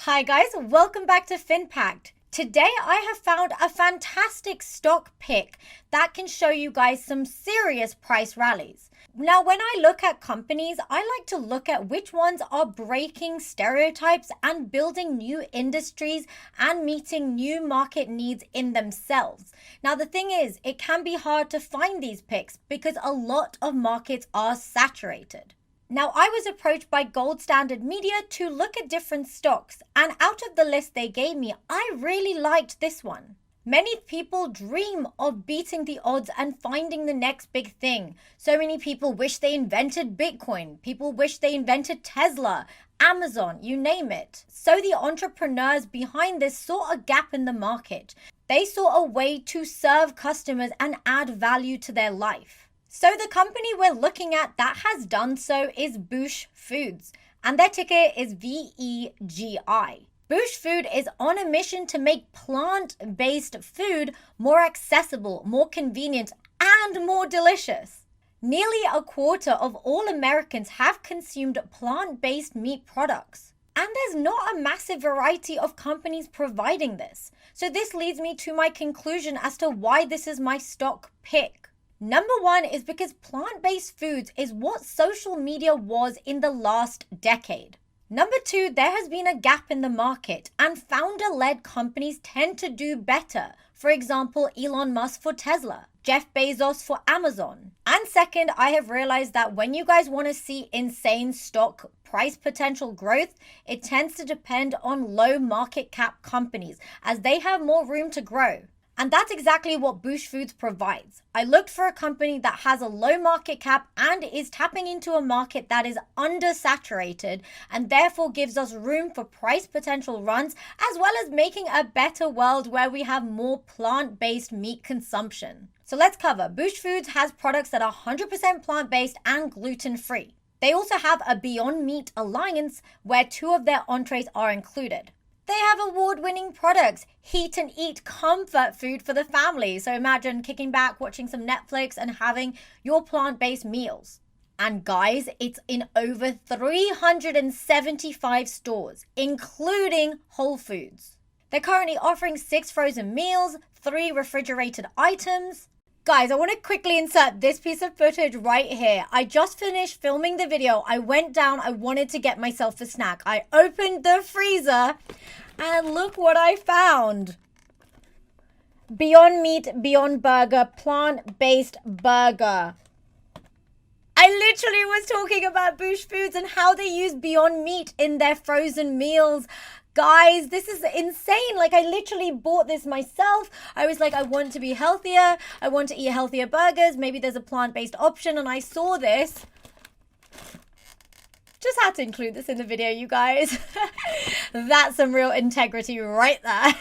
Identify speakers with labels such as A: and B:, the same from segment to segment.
A: Hi guys, welcome back to Finpact. Today I have found a fantastic stock pick that can show you guys some serious price rallies. Now, when I look at companies, I like to look at which ones are breaking stereotypes and building new industries and meeting new market needs in themselves. Now, the thing is, it can be hard to find these picks because a lot of markets are saturated. Now, I was approached by Gold Standard Media to look at different stocks, and out of the list they gave me, I really liked this one. Many people dream of beating the odds and finding the next big thing. So many people wish they invented Bitcoin. People wish they invented Tesla, Amazon, you name it. So the entrepreneurs behind this saw a gap in the market. They saw a way to serve customers and add value to their life. So the company we're looking at that has done so is Boosh Foods, and their ticker is VEGI. Boosh Food is on a mission to make plant-based food more accessible, more convenient, and more delicious. Nearly a quarter of all Americans have consumed plant-based meat products. And there's not a massive variety of companies providing this. So this leads me to my conclusion as to why this is my stock pick. Number one is because plant-based foods is what social media was in the last decade. Number two, there has been a gap in the market and founder-led companies tend to do better. For example, Elon Musk for Tesla, Jeff Bezos for Amazon. And second, I have realized that when you guys want to see insane stock price potential growth, it tends to depend on low market cap companies as they have more room to grow. And that's exactly what Boosh Foods provides. I looked for a company that has a low market cap and is tapping into a market that is undersaturated and therefore gives us room for price potential runs, as well as making a better world where we have more plant-based meat consumption. So let's cover. Boosh Foods has products that are 100% plant-based and gluten-free. They also have a Beyond Meat alliance where 2 of their entrees are included. They have award-winning products, heat and eat comfort food for the family. So imagine kicking back, watching some Netflix and having your plant-based meals. And guys, it's in over 375 stores, including Whole Foods. They're currently offering 6 frozen meals, 3 refrigerated items. Guys, I want to quickly insert this piece of footage right here. I just finished filming the video. I went down, I wanted to get myself a snack. I opened the freezer and look what I found. Beyond Meat, Beyond Burger, plant-based burger. I literally was talking about Boosh Foods and how they use Beyond Meat in their frozen meals. Guys, this is insane. Like, I literally bought this myself. I was like, I want to be healthier. I want to eat healthier burgers. Maybe there's a plant-based option. And I saw this. Just had to include this in the video, you guys. That's some real integrity right there.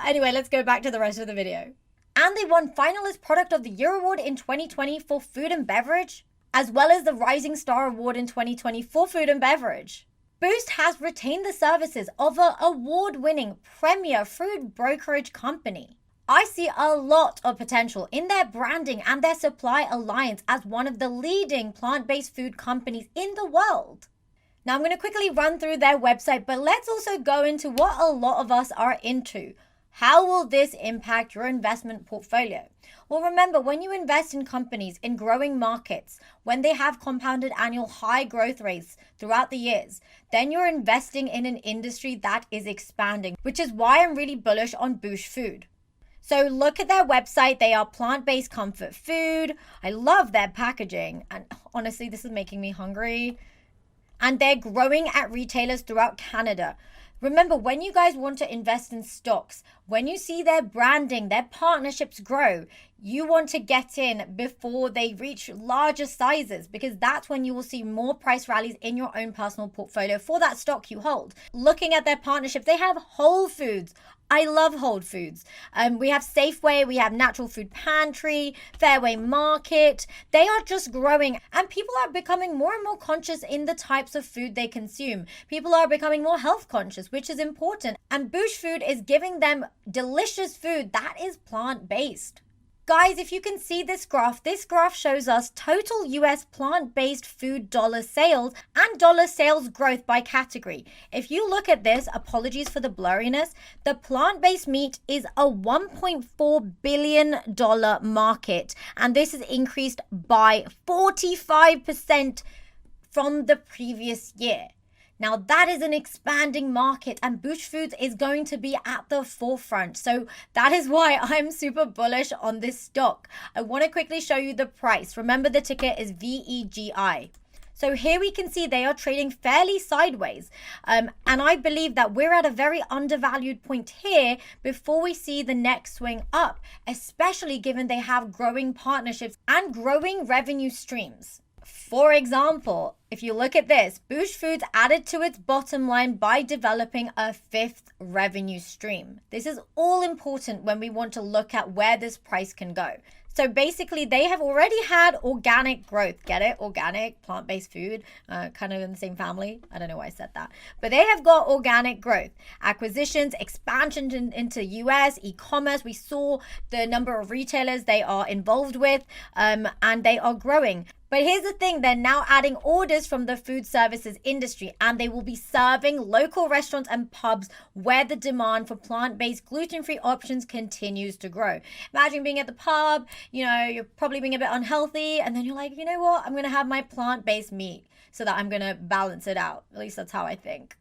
A: Anyway, let's go back to the rest of the video. And they won Finalist Product of the Year Award in 2020 for food and beverage, as well as the Rising Star Award in 2020 for food and beverage. Boost has retained the services of an award-winning premier food brokerage company. I see a lot of potential in their branding and their supply alliance as one of the leading plant-based food companies in the world. Now, I'm going to quickly run through their website, but let's also go into what a lot of us are into. How will this impact your investment portfolio? Well, remember, when you invest in companies in growing markets, when they have compounded annual high growth rates throughout the years, then you're investing in an industry that is expanding, which is why I'm really bullish on Boosh Food. So look at their website. They are plant-based comfort food. I love their packaging. And honestly, this is making me hungry. And they're growing at retailers throughout Canada. Remember, when you guys want to invest in stocks, when you see their branding, their partnerships grow, you want to get in before they reach larger sizes, because that's when you will see more price rallies in your own personal portfolio for that stock you hold. Looking at their partnership, they have Whole Foods. I love Whole Foods. We have Safeway, we have Natural Food Pantry, Fairway Market. They are just growing, and people are becoming more and more conscious in the types of food they consume. People are becoming more health conscious, which is important. And Boosh Food is giving them delicious food that is plant-based. Guys, if you can see this graph shows us total US plant-based food dollar sales and dollar sales growth by category. If you look at this, apologies for the blurriness, the plant-based meat is a $1.4 billion market, and this has increased by 45% from the previous year. Now that is an expanding market, and Boosh Foods is going to be at the forefront. So that is why I'm super bullish on this stock. I want to quickly show you the price. Remember, the ticker is VEGI. So here we can see they are trading fairly sideways. And I believe that we're at a very undervalued point here before we see the next swing up, especially given they have growing partnerships and growing revenue streams. For example, if you look at this, Boosh Foods added to its bottom line by developing a fifth revenue stream. This is all important when we want to look at where this price can go. So basically, they have already had organic growth. Get it? Organic, plant-based food, kind of in the same family. I don't know why I said that. But they have got organic growth. Acquisitions, expansion into US, e-commerce. We saw the number of retailers they are involved with, and they are growing. But here's the thing, they're now adding orders from the food services industry, and they will be serving local restaurants and pubs where the demand for plant-based, gluten-free options continues to grow. Imagine being at the pub, you're probably being a bit unhealthy, and then you're like, you know what, I'm going to have my plant-based meat so that I'm going to balance it out. At least that's how I think.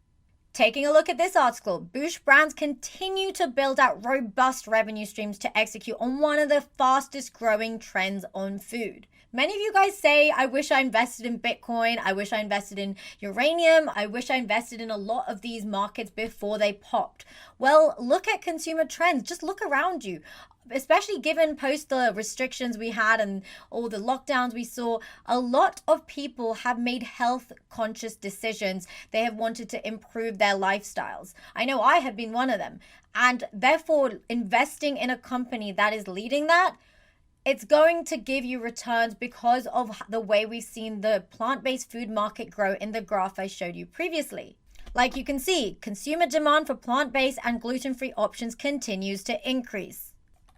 A: Taking a look at this article, Boosh brands continue to build out robust revenue streams to execute on one of the fastest growing trends on food. Many of you guys say, I wish I invested in Bitcoin. I wish I invested in uranium. I wish I invested in a lot of these markets before they popped. Well, look at consumer trends. Just look around you. Especially given post the restrictions we had and all the lockdowns we saw, a lot of people have made health conscious decisions. They have wanted to improve their lifestyles. I know I have been one of them. And therefore, investing in a company that is leading that, it's going to give you returns because of the way we've seen the plant-based food market grow in the graph I showed you previously. Like you can see, consumer demand for plant-based and gluten-free options continues to increase.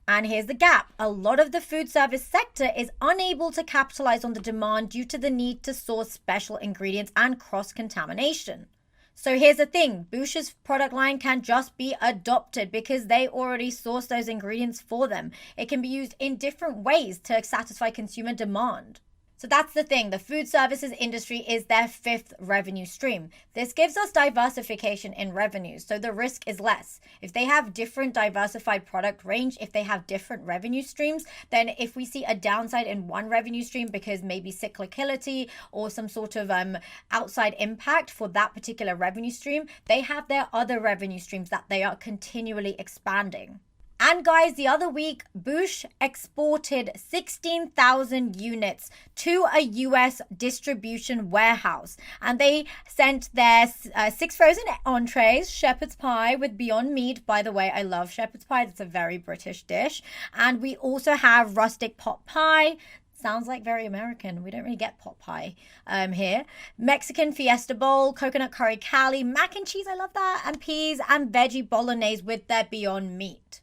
A: And here's the gap. A lot of the food service sector is unable to capitalize on the demand due to the need to source special ingredients and cross-contamination. So here's the thing, Boosh's product line can just be adopted because they already source those ingredients for them. It can be used in different ways to satisfy consumer demand. So that's the thing, the food services industry is their fifth revenue stream. This gives us diversification in revenues, so the risk is less. If they have different diversified product range, if they have different revenue streams, then if we see a downside in one revenue stream because maybe cyclicality or some sort of outside impact for that particular revenue stream, they have their other revenue streams that they are continually expanding. And guys, the other week, Boosh exported 16,000 units to a US distribution warehouse. And they sent their 6 frozen entrees, shepherd's pie with Beyond Meat. By the way, I love shepherd's pie. It's a very British dish. And we also have rustic pot pie. Sounds like very American. We don't really get pot pie here. Mexican fiesta bowl, coconut curry cali, mac and cheese, I love that, and peas and veggie bolognese with their Beyond Meat.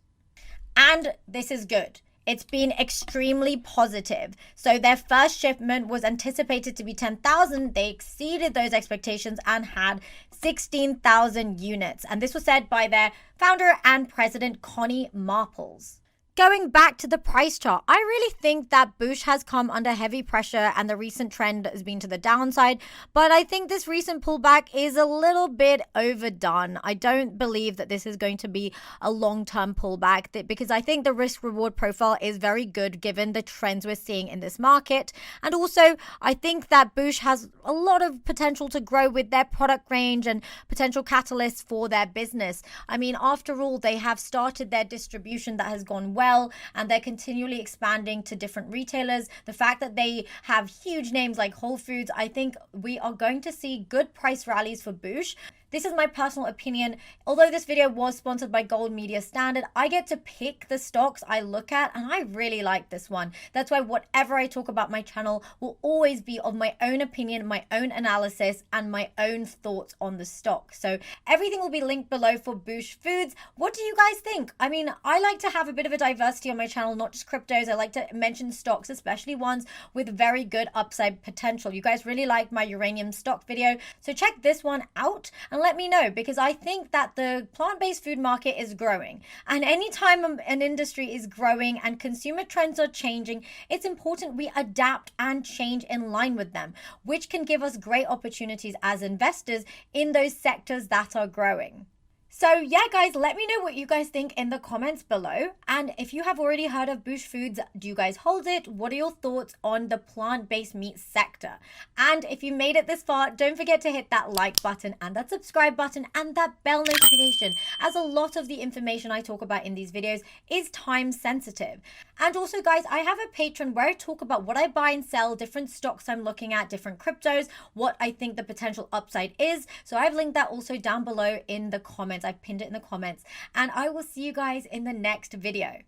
A: And this is good. It's been extremely positive. So their first shipment was anticipated to be 10,000. They exceeded those expectations and had 16,000 units. And this was said by their founder and president, Connie Marples. Going back to the price chart, I really think that Boosh has come under heavy pressure and the recent trend has been to the downside, but I think this recent pullback is a little bit overdone. I don't believe that this is going to be a long-term pullback because I think the risk-reward profile is very good given the trends we're seeing in this market. And also, I think that Boosh has a lot of potential to grow with their product range and potential catalysts for their business. I mean, after all, they have started their distribution that has gone well, and they're continually expanding to different retailers. The fact that they have huge names like Whole Foods, I think we are going to see good price rallies for Boosh. This is my personal opinion. Although this video was sponsored by Gold Media Standard, I get to pick the stocks I look at, and I really like this one. That's why whatever I talk about my channel will always be of my own opinion, my own analysis, and my own thoughts on the stock. So everything will be linked below for Boosh Foods. What do you guys think? I mean, I like to have a bit of a diversity on my channel, not just cryptos. I like to mention stocks, especially ones with very good upside potential. You guys really liked my uranium stock video, so check this one out and let me know, because I think that the plant-based food market is growing, and anytime an industry is growing and consumer trends are changing, it's important we adapt and change in line with them, which can give us great opportunities as investors in those sectors that are growing. So yeah, guys, let me know what you guys think in the comments below. And if you have already heard of Boosh Foods, do you guys hold it? What are your thoughts on the plant-based meat sector? And if you made it this far, don't forget to hit that like button and that subscribe button and that bell notification, as a lot of the information I talk about in these videos is time sensitive. And also, guys, I have a Patreon where I talk about what I buy and sell, different stocks I'm looking at, different cryptos, what I think the potential upside is. So I've linked that also down below in the comments. I've pinned it in the comments, and I will see you guys in the next video.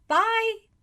A: Bye.